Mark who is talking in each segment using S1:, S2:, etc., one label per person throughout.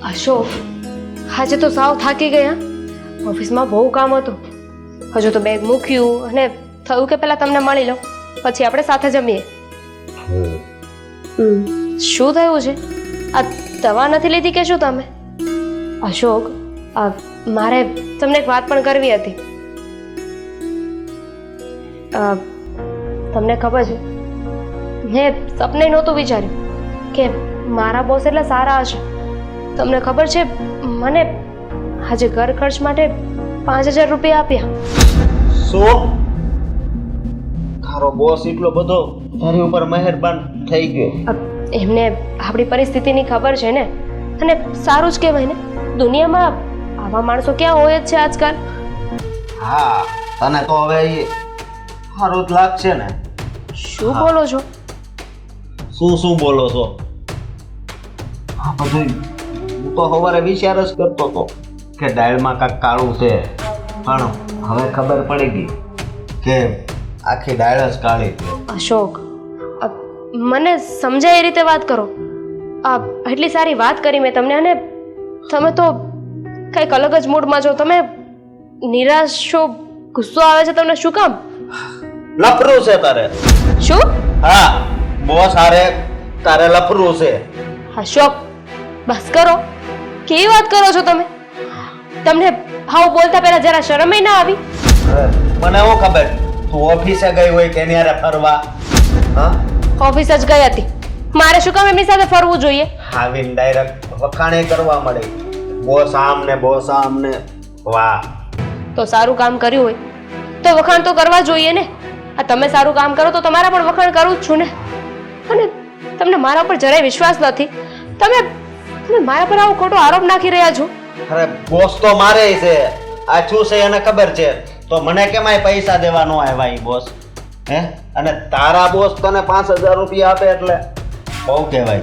S1: અશોક, આજે તો સાવ થાકી ગયા. ઓફિસમાં બહુ કામ હતું. હજુ તો બેગ મૂક્યું અને થયું કે પહેલા તમને મળી લઉં, પછી આપણે સાથે જમીએ. શું થયું છે? આ દવા નથી લીધી કે શું તમે? અશોક, મારે તમને એક વાત પણ કરવી હતી. તમને ખબર છે, મેં સપને નહોતું વિચાર્યું કે મારા બોસ એટલા સારા હશે. તમને ખબર છે, મને આજે ઘર ખર્ચ માટે 5000 રૂપિયા આપ્યા.
S2: શું? તારો બોસ એટલો બધો તારી ઉપર મહેરબાન થઈ ગયો?
S1: એમને આપણી પરિસ્થિતિની ખબર છે ને, અને સારું જ કહેવાય ને. દુનિયામાં આવા માણસો ક્યાં હોય જ છે આજકાલ.
S2: હા, તને તો હવે એ સારું જ લાગશે ને.
S1: શું બોલો છો?
S2: શું બોલો છો? હા, બધું હું તો સવારે વિચાર જ કરતો હતો કે દાળમાં કાંઈક કાળું છે, પણ હવે ખબર પડી ગઈ કે આખી દાળ જ કાળી છે.
S1: અશોક, મને સમજાય એ રીતે વાત કરો. એટલી સારી વાત કરી મેં તમને, અને તમે તો કંઈક અલગ જ મૂડમાં છો. તમે નિરાશ છો, ગુસ્સો આવે છે તમને, શું કામ?
S2: લફરું છે તારે.
S1: શું?
S2: હા, બોસ હારે તારે લફરું છે.
S1: અશોક, બસ કરો. કેવી વાત કરો છો તમે? તમને હાવ બોલતા પહેલા જરા શરમ ના આવી?
S2: મને શું ખબર તું ઓફિસે ગઈ હોય કે એની હારે ફરવા? હા,
S1: ઓફિસ જ ગઈ હતી. મારે શું કામ એમની સાથે ફરવું જોઈએ?
S2: આવીને ડાયરેક્ટ વખાણે કરવા મળે. બોસ આમ ને બોસ આમ ને. વાહ,
S1: તો સારું કામ કર્યું હોય તો વખાણ તો કરવા જોઈએ ને. આ તમે સારું કામ કરો તો તમારા પણ વખાણ કરું જ છું ને. અને તમને મારા ઉપર જરાય વિશ્વાસ નથી. તમે મારા પર આવો ખોટો આરોપ નાખી રહ્યા છો.
S2: અરે બોસ તો મારે છે. આ શું છે એને ખબર છે, તો મને કેમાય પૈસા દેવા નો આવ્યા ઈ બોસ? હે? અને તારા બોસ તને 5000 રૂપિયા આપે એટલે બહુ કહેવાય.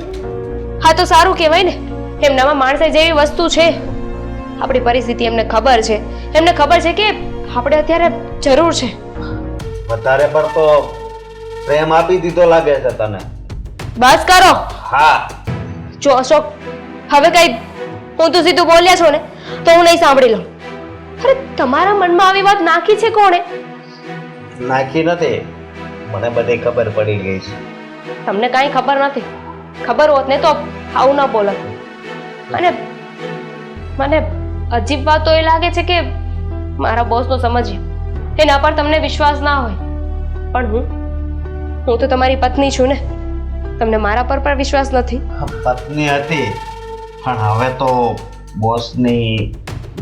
S1: હા, તો સારું કહેવાય ને. એમનામાં માણસે જેવી વસ્તુ છે, આપણી પરિસ્થિતિ એમને ખબર છે. એમને ખબર છે કે આપણે અત્યારે જરૂર છે.
S2: વધારે પડતો પ્રેમ આપી દીધો લાગે છે તને.
S1: બસ કરો.
S2: હા,
S1: જો અશોક, હવે કઈ ઊંધું સીધું બોલ્યા છો ને તો હું નહીં સાંભળી લઉં. અરે, તમારા મનમાં આવી વાત નાખી છે કોણે?
S2: નાખી નથી, મને બધી ખબર પડી ગઈ છે.
S1: તમને કાંઈ ખબર નથી. ખબર હોત ને તો આવું ના બોલત. અને મને અજીબ વાત તો એ લાગે છે કે મારા બોસનો સમજ્યો, એના પર તમને વિશ્વાસ ના હોય. પણ હું તો તમારી પત્ની છું ને. તમને મારા પર પણ વિશ્વાસ નથી?
S2: પત્ની હતી, પણ હવે તો બોસની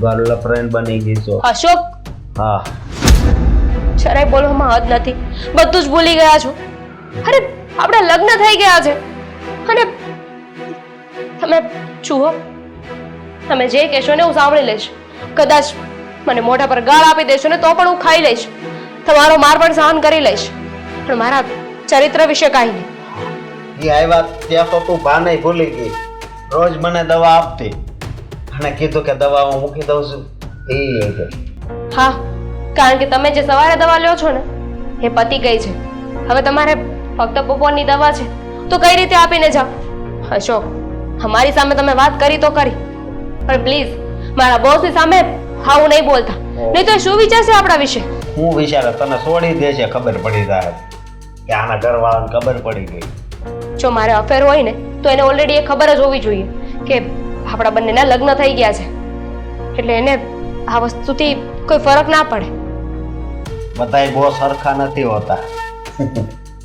S2: ગર્લફ્રેન્ડ બની ગઈ છો.
S1: અશોક,
S2: હા,
S1: જરાય બોલવામાં હદ નથી. બધું જ ભૂલી ગયા છો. અરે, આપણા લગ્ન થઈ ગયા છે. અને તમે જુઓ, તમે જે કહેશો ને હું સાંભળી લઈશ. કદાચ મને મોઢા પર ગાળ આપી દેશો ને તો પણ હું ખાઈ લઈશ. તમારો માર પણ સહન કરી લઈશ. પણ મારા ચરિત્ર વિશે કાંઈ નહીં.
S2: એ આવ્યા ત્યાં તો તું ભાને ભૂલી ગઈ. રોજ મને દવા આપતી અને કીધું કે દવા હું મૂકી દઉં છું. એ લેજે.
S1: હા, કારણ કે તમે જે સવારે દવા લ્યો છો ને એ પતી ગઈ છે. હવે તમારે ફક્ત બપોરની દવા છે, તો કઈ રીતે આપીને જાઓ? અશોક, અમારી સામે તમે વાત કરી તો કરી, પણ પ્લીઝ મારા બોસની સામે આવું નહીં બોલતા. નહીં તો શું વિચારશે આપણા વિશે?
S2: હું વિચારે તને છોડી દે છે, ખબર પડી જાય કે આના ઘરવાળાને ખબર પડી ગઈ.
S1: જો મારે અફેર હોય ને તો એને ઓલરેડી એ ખબર જ હોવી જોઈએ કે આપણા બંનેના લગ્ન થઈ ગયા છે. એટલે એને આ વસ્તુથી કોઈ ફરક ના પડે.
S2: બધાય બોસ સરખા નથી હોતા.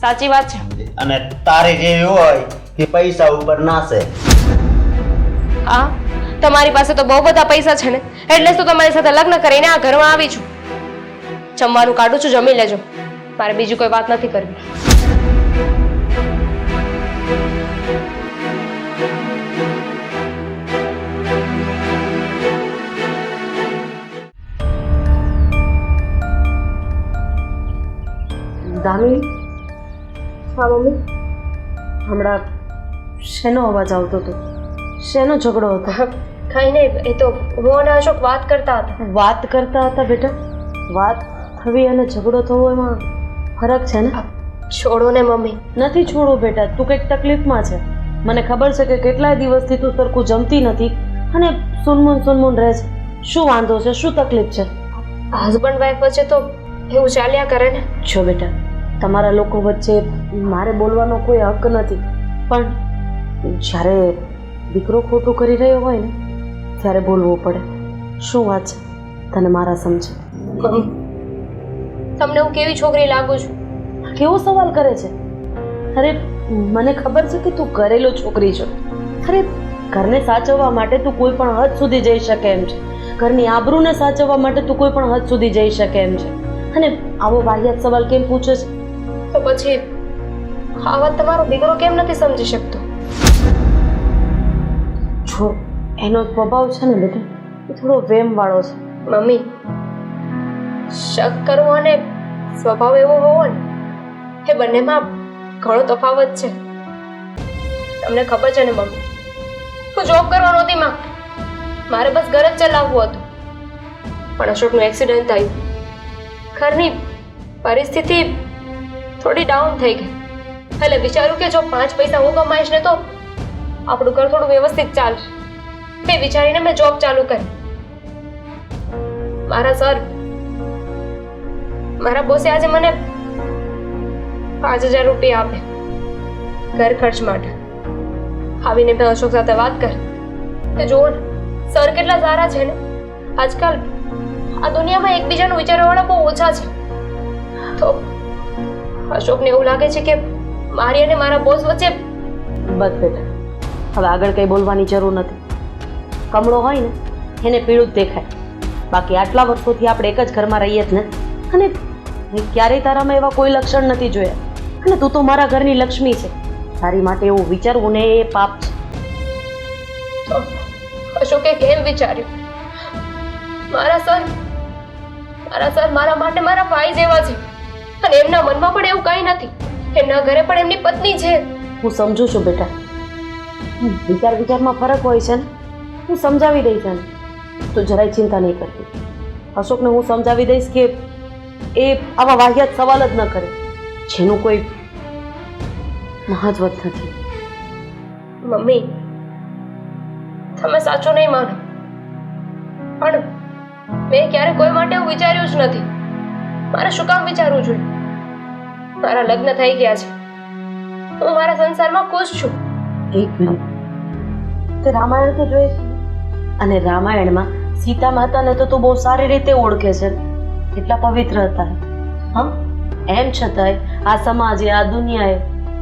S1: સાચી વાત છે.
S2: અને તારી જેવી હોય એ પૈસા ઉપર નાસે.
S1: હા, તમારી પાસે તો બહુ બધા પૈસા છે ને, એટલે જ તો તમારી સાથે લગ્ન કરીને આ ઘરમાં આવી છું. જમવાનું કાઢું છું, જમી લેજો. મારે બીજી કોઈ વાત નથી કરવી.
S3: દામિની, હા મમ્મી, હમણાં શેનો અવાજ આવતો હતો? શેનો ઝઘડો હતો?
S1: કઈ નહીં, એ તો હું અને અશોક વાત કરતા હતા.
S3: વાત કરતા હતા બેટા? વાત થવી અને ઝઘડો થવો એમાં ફરક છે ને?
S1: છોડો ને મમ્મી.
S3: નથી છોડો બેટા, તું કંઈક તકલીફમાં છે. મને ખબર છે કે કેટલાય દિવસથી તું સરખું જમતી નથી અને સુનમુન રહે છે. શું વાંધો છે? શું તકલીફ છે?
S1: હસબન્ડ વાઈફ વચ્ચે તો એવું ચાલ્યા કરે ને.
S3: જો બેટા, તમારા લોકો વચ્ચે મારે બોલવાનો કોઈ હક નથી, પણ જ્યારે દીકરો ખોટું કરી રહ્યો હોય ને ત્યારે બોલવું પડે. શું વાત છે? તને મારા સમજે?
S1: મમ્મી, તમને હું કેવી છોકરી લાગુ છું?
S3: કેવો સવાલ કરે છે? અરે મને ખબર છે કે તું ઘરેલો છોકરી છો. અરે ઘરને સાચવવા માટે તું કોઈ પણ હદ સુધી જઈ શકે એમ છે. ઘરની આબરૂને સાચવવા માટે તું કોઈ પણ હદ સુધી જઈ શકે એમ છે. અને આવો વાહિયાત સવાલ કેમ પૂછે છે?
S1: તો પછી આ વાત તમારો દીકરો કેમ નથી સમજી શકતો?
S3: જો એનો સ્વભાવ છે ને બેટા, એ થોડો વેમ વાળો છે.
S1: મમ્મી, શક કરવો અને સ્વભાવ એવો હોવો ને એ બંનેમાં ઘણો તફાવત છે. તમને ખબર છે ને મમ્મી, હું જોબ કરવા નહોતી માંગતી. મારે બસ ઘર જ ચલાવવું હતું. પણ અશોકનું એક્સિડન્ટ થયું. ઘરની પરિસ્થિતિ થોડી ડાઉન થઈ ગઈ. એટલે વિચાર્યું કે જો 5 પૈસા હું કમાઈશ ને તો આપણું ઘર થોડું વ્યવસ્થિત ચાલશે. એ વિચારીને મેં જોબ ચાલુ કરી. મારા બોસે આજે મને 5,000 રૂપિયા આપ્યા ઘર ખર્ચ માટે. આવીને મેં અશોક સાથે વાત કરી કે જુઓ ને, સર કેટલા સારા છે ને. આજકાલ આ દુનિયામાં એકબીજાનું વિચારવાવાળા બહુ ઓછા છે. તો અશોકને એવું લાગે છે કે મારી અને મારા બોસ વચ્ચે.
S3: બસ બેટા, હવે આગળ કંઈ બોલવાની જરૂર નથી. કમળો હોય ને એને પીળું જ દેખાય. બાકી આટલા વર્ષોથી આપણે એક જ ઘરમાં રહીએ જ ને, અને ક્યારેય તારામાં એવા કોઈ લક્ષણ નથી જોયા. અને તું તો મારા ઘરની લક્ષ્મી છે. તારી માટે એવું વિચારવું ને એ પાપ છે.
S1: તો અશોકે કેમ વિચાર્યું? મારા સર મારા માટે મારા ભાઈ જેવા છે. અને એમના મનમાં પણ એવું કંઈ નથી. એમના ઘરે પણ એમની પત્ની છે.
S3: હું સમજુ છું બેટા, વિચારમાં ફરક હોય છે ને. હું સમજાવી દઈશ એને, તો જરાય ચિંતા નહીં કરતી. અશોકને હું સમજાવી દઈશ કે એ આવા વાહિયાત સવાલ જ ન કરે જેનું કોઈ મહત્વ જ નથી.
S1: મમ્મી, તમે સાચું નહીં માનો, પણ મેં ક્યારે કોઈ માટે એવું વિચાર્યું જ નથી. મારે શું કામ વિચારવું જોઈએ? મારા લગ્ન થઈ ગયા છે. હું મારા સંસારમાં ખુશ છું.
S3: એક મિનિટ, તે રામાયણ તો જોઈ છે, અને રામાયણમાં સીતા માતાને તો તું બહુ સારી રીતે ઓળખે છે. કેટલા પવિત્ર હતા. હા, એમ છતાંય આ સમાજે, આ દુનિયાએ,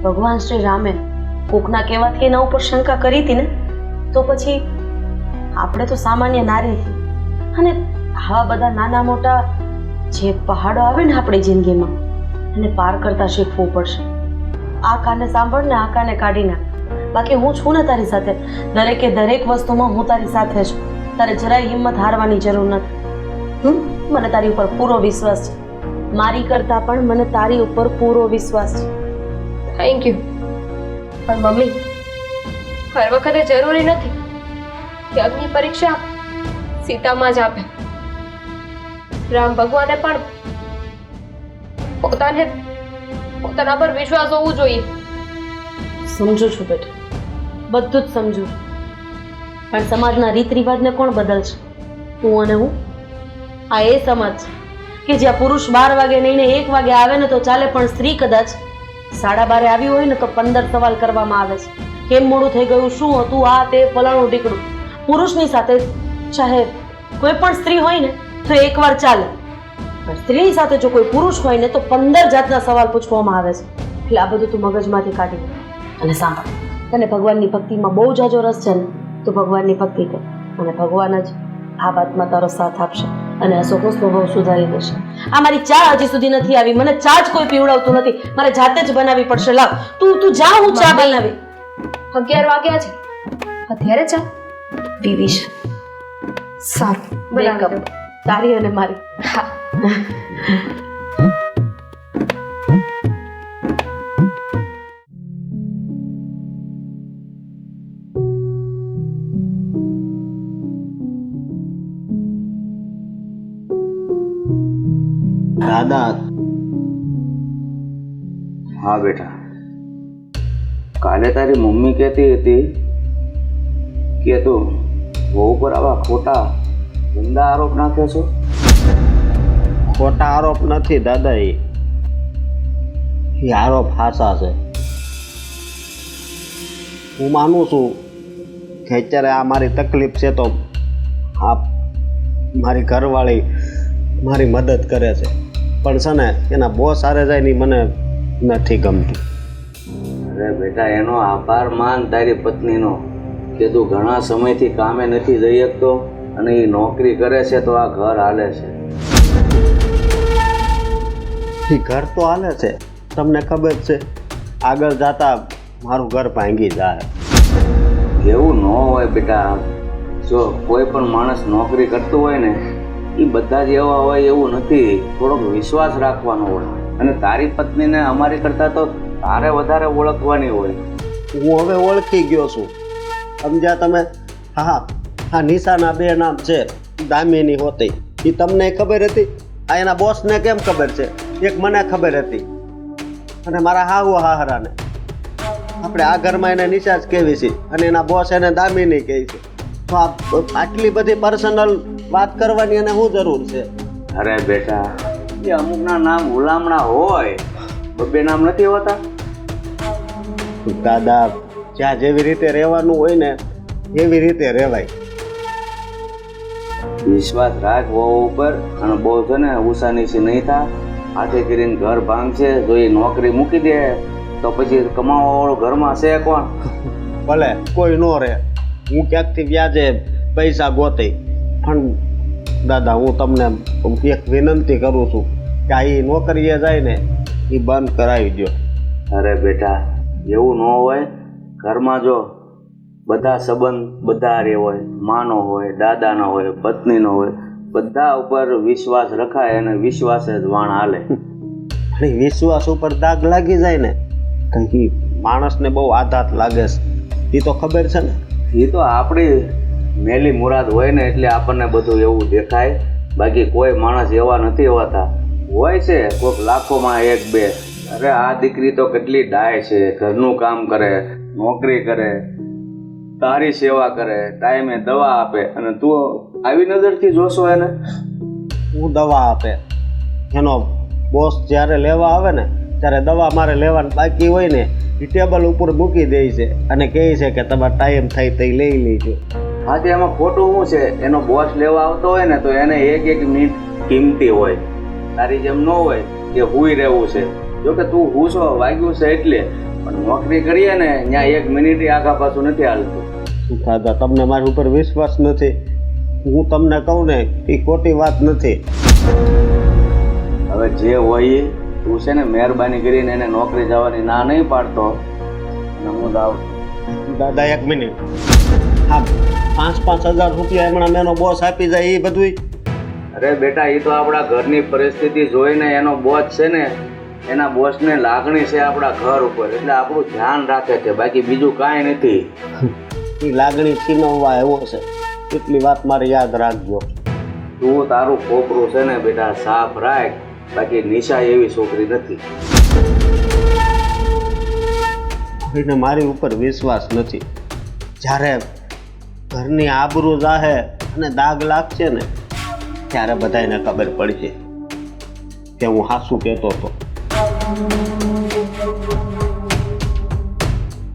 S3: ભગવાન શ્રી રામે કોકના કહેવાથી એના ઉપર શંકા કરી હતી ને, તો પછી આપણે તો સામાન્ય નારી હતી. અને આવા બધા નાના મોટા જે પહાડો આવે ને આપણી જિંદગીમાં, એને પાર કરતા શીખવું પડશે. આ કાને સાંભળ ને આ કાને કાઢી નાખ. બાકી હું છું ને તારી સાથે. દરેકે દરેક વસ્તુમાં હું તારી સાથે છું. તારે જરાય હિંમત હારવાની જરૂર નથી. મને તારી ઉપર પૂરો વિશ્વાસ છે. મારી કરતા પણ મને તારી ઉપર પૂરો વિશ્વાસ છે.
S1: Thank you. પણ મમ્મી, હર વખતે જરૂરી નથી કે અગ્નિ પરીક્ષા સીતામાં જ આપે. રામ ભગવાને પણ પોતાના પર વિશ્વાસ હોવો જોઈએ.
S3: સમજુ છું બેટા, બધું જ સમજુ છું. પણ સમાજના રીત રિવાજને કોણ બદલશે? હું અને હું. આ એ સમાજ છે કે જ્યાં પુરુષ 12 વાગે નહીં ને 1 વાગે આવે ને તો ચાલે, પણ સ્ત્રી કદાચ 12:30 આવી હોય ને તો 15 સવાલ કરવામાં આવે છે. કેમ મોડું થઈ ગયું, શું હતું, આ તે ફલાણું ઢીકડું. પુરુષની સાથે ચાહે કોઈ પણ સ્ત્રી હોય ને તો એકવાર ચાલે, પણ સ્ત્રીની સાથે જો કોઈ પુરુષ હોય ને તો 15 જાતના સવાલ પૂછવામાં આવે છે. એટલે આ બધું તું મગજમાંથી કાઢી દે. અને સાંભળ, તને ભગવાનની ભક્તિમાં બહુ જાજો રસ છે ને, તો ભગવાનની ભક્તિ કર, અને ભગવાન જ આ વાતમાં તારો સાથ આપશે અને અશોકનો સ્વભાવ સુધારી દેશે. આ મારી ચા હજી સુધી નથી આવી. મને ચા જ કોઈ પીવડાવતું નથી. મારે જાતે જ બનાવવી પડશે. લાવ તું જા, હું ચા બનાવી.
S1: 11 વાગ્યા છે, અત્યારે ચા
S3: પીવીશ.
S1: સારું,
S3: બે કપ, તારી અને મારી.
S1: હા.
S2: દાદા.
S4: હા બેટા, કાલે તારી મમ્મી કહેતી હતી કે તું બહુ ઉપર આવા ખોટા ગંદા આરોપ નાખે છો?
S2: ખોટા આરોપ નથી દાદા, એ આરોપ હાસા છે. હું માનું છું કે અત્યારે આ મારી તકલીફ છે તો આ મારી ઘરવાળી મારી મદદ કરે છે, પણ છે ને એના બોસ હારે જાય ને મને નથી ગમતું.
S4: અરે બેટા, એનો આભાર માન તારી પત્નીનો કે તું ઘણા સમયથી કામે નથી જઈ શકતો અને એ નોકરી કરે છે તો આ ઘર હાલે છે.
S2: એ ઘર તો હાલે છે, તમને ખબર છે આગળ જતા મારું ઘર ભાંગી જાય.
S4: એવું ન હોય બેટા. જો કોઈ પણ માણસ નોકરી કરતું હોય ને એ બધા જ એવા હોય એવું નથી. થોડોક વિશ્વાસ રાખવાનો હોય. અને તારી પત્નીને અમારી કરતાં તો તારે વધારે ઓળખવાની હોય.
S2: હું હવે ઓળખી ગયો છું, સમજ્યા તમે? હા, આ નિશાના બે નામ છે, દામિની હોતી. એ તમને ખબર હતી? આ એના બોસને કેમ ખબર છે? એક મને ખબર હતી અને મારા હાહુ હાહરાને. આપણે આ ઘરમાં એને નિશા જ કહેવી છે અને એના બોસ એને દામિની કહે છે. તો આટલી બધી પર્સનલ વાત કરવાની એને શું જરૂર છે?
S4: અરે બેટા, એ અમુકના નામ ગુલામણા હોય, બે નામ નથી હોતા.
S2: દાદા, જ્યાં જેવી રીતે રહેવાનું હોય ને એવી રીતે રહેવાય.
S4: વિશ્વાસ રાખ વહુ ઉપર, અને બહુ છે ને ઉષાનીસી નહીં થા. હાથે કરીને ઘર ભાંગશે. જો એ નોકરી મૂકી દે તો પછી કમાવા વાળો ઘરમાં છે કોણ?
S2: ભલે કોઈ ન રહે, હું ક્યાંકથી વ્યાજે પૈસા ગોતી, પણ દાદા હું તમને એક વિનંતી કરું છું કે આ નોકરીએ જાય ને એ બંધ કરાવી દો.
S4: અરે બેટા, એવું ન હોય. ઘરમાં જો બધા સંબંધ બધા રે હોય, માનો હોય, દાદાનો હોય, પત્નીનો હોય, બધા ઉપર વિશ્વાસ રખાય અને વિશ્વાસ જ વાણ હાલે.
S2: અને વિશ્વાસ ઉપર દાગ લાગી જાય ને તો એ માણસને બહુ આઘાત લાગે છે. એ તો ખબર છે ને.
S4: એ તો આપણી મેલી મુરાદ હોય ને એટલે આપણને બધું એવું દેખાય. બાકી કોઈ માણસ એવા નથી હોતા. હોય છે કોઈક લાખોમાં એક બે. અરે આ દીકરી તો કેટલી ડાય છે. ઘરનું કામ કરે, નોકરી કરે, તારી સેવા કરે, ટાઈમે દવા આપે, અને તું આવી નજરથી જોશો એને?
S2: હું દવા આપે, એનો બોસ જ્યારે લેવા આવે ને ત્યારે દવા મારે લેવાનું બાકી હોય ને એ ટેબલ ઉપર મૂકી દે છે અને કહે છે કે તમારે ટાઈમ થાય તો લઈ લેજો.
S4: હા, તે એમાં ખોટું શું છે? એનો બોસ લેવા આવતો હોય ને તો એને એક એક મિનિટ કિંમતી હોય. તારી જેમ ન હોય કે હુઈ રહેવું છે. જો કે તું હુંશો વાગ્યું છે એટલે, પણ નોકરી કરીએ ને ત્યાં એક મિનિટ આગા પાછું નથી હાલતું.
S2: દાદા, તમને મારી ઉપર વિશ્વાસ નથી? હું તમને કહું ને એ ખોટી વાત નથી.
S4: હવે જે હોય એ તું છે ને મહેરબાની કરીને એને નોકરી જવાની ના નહીં પાડતો અને હું જાઉં છું.
S2: દાદા, એક મિનિટ. હા, 5,000 રૂપિયા હમણાં એનો બોસ આપી જાય એ બધું?
S4: અરે બેટા, એ તો આપણા ઘરની પરિસ્થિતિ જોઈને એનો બોસ છે ને, એના બોસને લાગણી છે આપણા ઘર ઉપર, એટલે આપણું ધ્યાન રાખે છે. બાકી બીજું કાંઈ નથી.
S2: એ લાગણી છીનવવા એવો છે, એટલી વાત મારે યાદ રાખજો.
S4: તું તારું ખોપરું છે ને બેટા સાફ રાખ. બાકી નિશા એવી છોકરી નથી.
S2: એને મારી ઉપર વિશ્વાસ નથી. જ્યારે ઘરની આબરૂ જાહે અને દાગ લાગશે ને ત્યારે બધાને ખબર પડશે કે હું હાસું કહેતો હતો.